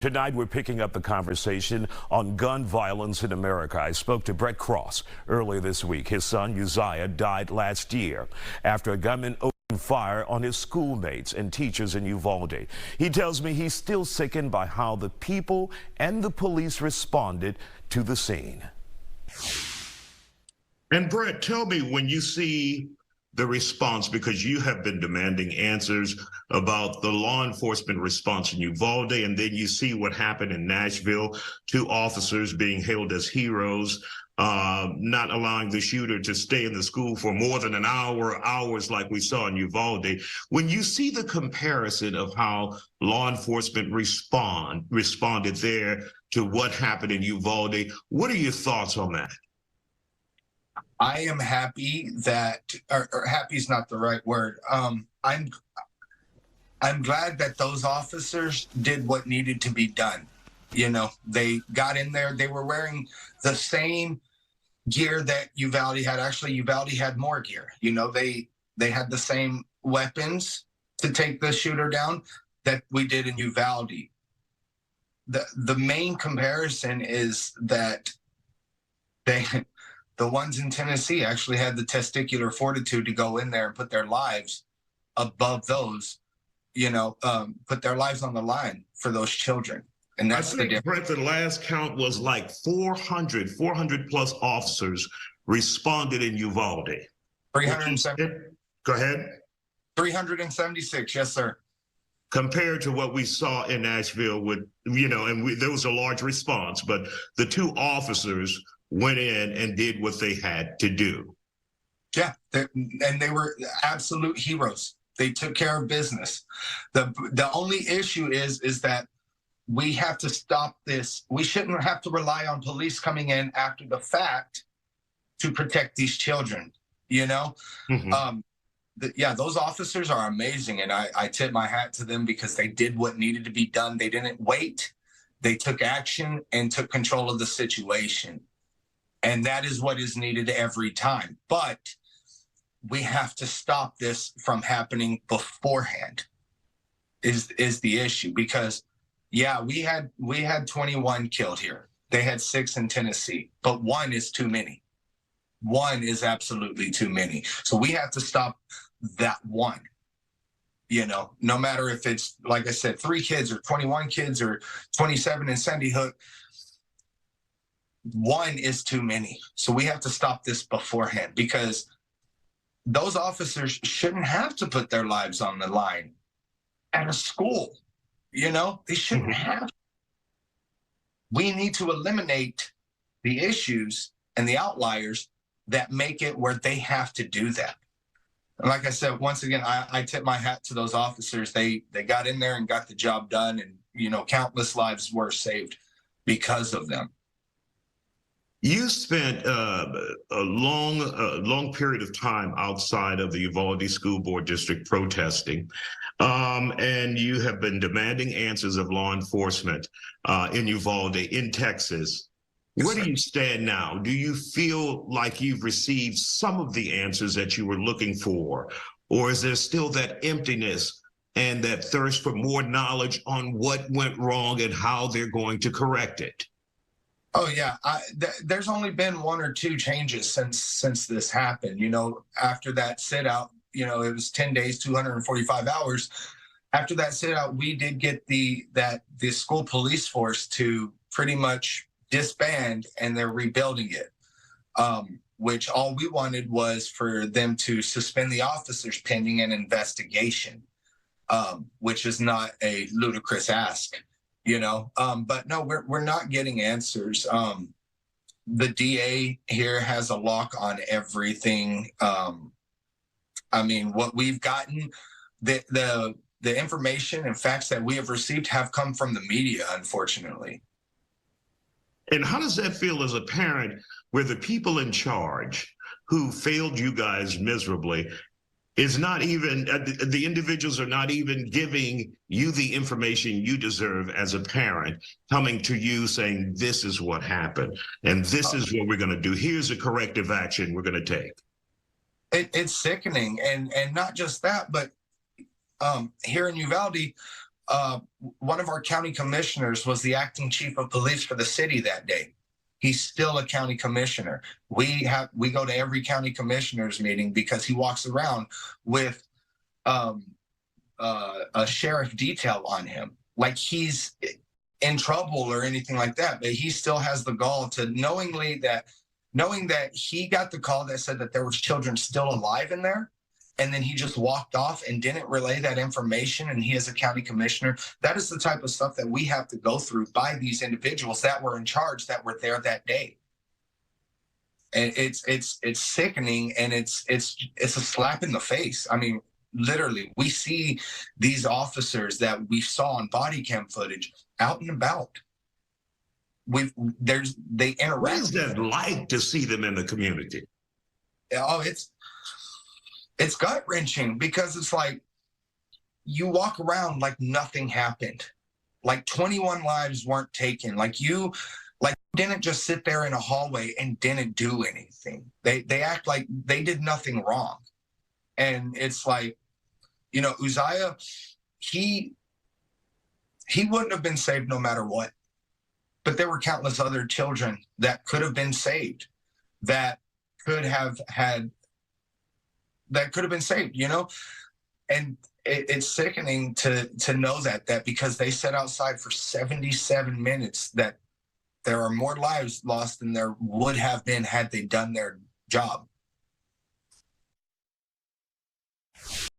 Tonight, we're picking up the conversation on gun violence in America. I spoke to Brett Cross earlier this week. His son, Uziyah, died last year after a gunman opened fire on his schoolmates and teachers in Uvalde. He tells me he's still sickened by how the people and the police responded to the scene. And Brett, tell me, when you see the response, because you have been demanding answers about the law enforcement response in Uvalde, and then you see what happened in Nashville, 2 officers being hailed as heroes, not allowing the shooter to stay in the school for more than an hour, hours like we saw in Uvalde. When you see the comparison of how law enforcement responded there to what happened in Uvalde, what are your thoughts on that? I am happy that, or happy is not the right word. I'm glad that those officers did what needed to be done. You know, they got in there. They were wearing the same gear that Uvalde had. Actually, Uvalde had more gear. You know, they had the same weapons to take the shooter down that we did in Uvalde. The main comparison is that the ones in Tennessee actually had the testicular fortitude to go in there and put their lives above those, you know, put their lives on the line for those children. And that's the difference. Brett, the last count was like 400 plus officers responded in Uvalde. 370. Go ahead. 376, yes, sir. Compared to what we saw in Nashville with, you know, and there was a large response, but the 2 officers went in and did what they had to do. Yeah, and they were absolute heroes. They took care of business. The only issue is that we have to stop this. We shouldn't have to rely on police coming in after the fact to protect these children, you know? Mm-hmm. Yeah, those officers are amazing, and I tip my hat to them because they did what needed to be done. They didn't wait. They took action and took control of the situation. And that is what is needed every time. But we have to stop this from happening beforehand is the issue. Because, yeah, we had 21 killed here. They had 6 in Tennessee. But 1 is too many. 1 is absolutely too many. So we have to stop that 1. You know, no matter if it's, like I said, 3 kids or 21 kids or 27 in Sandy Hook, 1 is too many. So we have to stop this beforehand, because those officers shouldn't have to put their lives on the line at a school. You know, they shouldn't have. We need to eliminate the issues and the outliers that make it where they have to do that. And like I said, once again, I tip my hat to those officers. They got in there and got the job done, and, you know, countless lives were saved because of them. You spent a long period of time outside of the Uvalde School Board District protesting, and you have been demanding answers of law enforcement in Uvalde, in Texas. Where do you stand now? Do you feel like you've received some of the answers that you were looking for, or is there still that emptiness and that thirst for more knowledge on what went wrong and how they're going to correct it? Oh yeah, there's only been 1 or 2 changes since this happened. You know, after that sit out, you know, it was 10 days, 245 hours. After that sit out, we did get the school police force to pretty much disband, and they're rebuilding it. Which all we wanted was for them to suspend the officers pending an investigation, which is not a ludicrous ask. You know, but no, we're not getting answers. The DA here has a lock on everything. I mean, what we've gotten, the information and facts that we have received have come from the media, unfortunately. And how does that feel as a parent, where the people in charge who failed you guys miserably is not even, the individuals are not even giving you the information you deserve as a parent, coming to you saying, this is what happened, and this is what we're going to do. Here's a corrective action we're going to take. It's sickening. And not just that, but here in Uvalde, one of our county commissioners was the acting chief of police for the city that day. He's still a county commissioner. We go to every county commissioners meeting because he walks around with a sheriff detail on him, like he's in trouble or anything like that. But he still has the gall to knowing that he got the call that said that there was children still alive in there, and then he just walked off and didn't relay that information, and he is a county commissioner. That is the type of stuff that we have to go through by these individuals that were in charge, that were there that day. And it's sickening, and it's a slap in the face. I mean, literally, we see these officers that we saw on body cam footage out and about. They interact. What is that like to see them in the community? Oh, it's gut-wrenching, because it's like you walk around like nothing happened, like 21 lives weren't taken, like you didn't just sit there in a hallway and didn't do anything. They act like they did nothing wrong. And it's like, you know, Uziyah, he wouldn't have been saved no matter what. But there were countless other children that could have been saved, that could have been saved, you know? And it's sickening to know that because they sat outside for 77 minutes, that there are more lives lost than there would have been had they done their job.